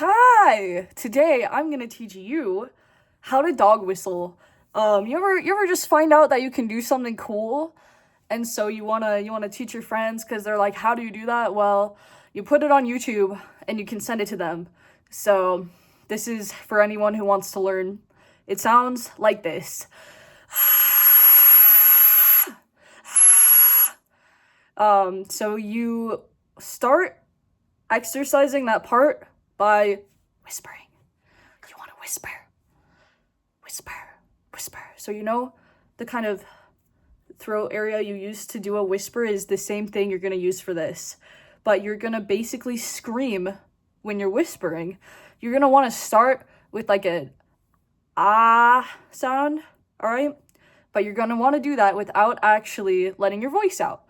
Hi! Today I'm gonna teach you how to dog whistle. You ever just find out that you can do something cool, and so you wanna teach your friends because they're like, how do you do that? Well, you put it on YouTube and you can send it to them. So this is for anyone who wants to learn. It sounds like this. So you start exercising that part by whispering. You want to whisper, whisper, whisper. So the kind of throat area you use to do a whisper is the same thing you're going to use for this. But you're going to basically scream when you're whispering. You're going to want to start with like a ah sound, all right? But you're going to want to do that without actually letting your voice out.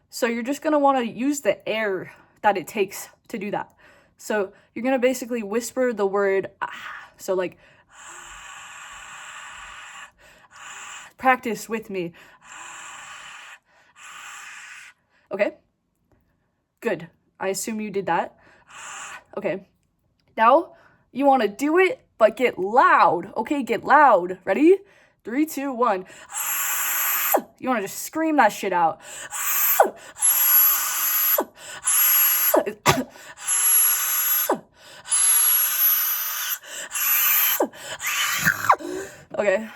So you're just going to want to use the air that it takes to do that. So you're going to basically whisper the word ah. So like practice with me. Okay? Good. I assume you did that. Okay. Now you want to do it, but get loud. Okay, get loud. Ready? 3, 2, 1. You want to just scream that shit out. Okay.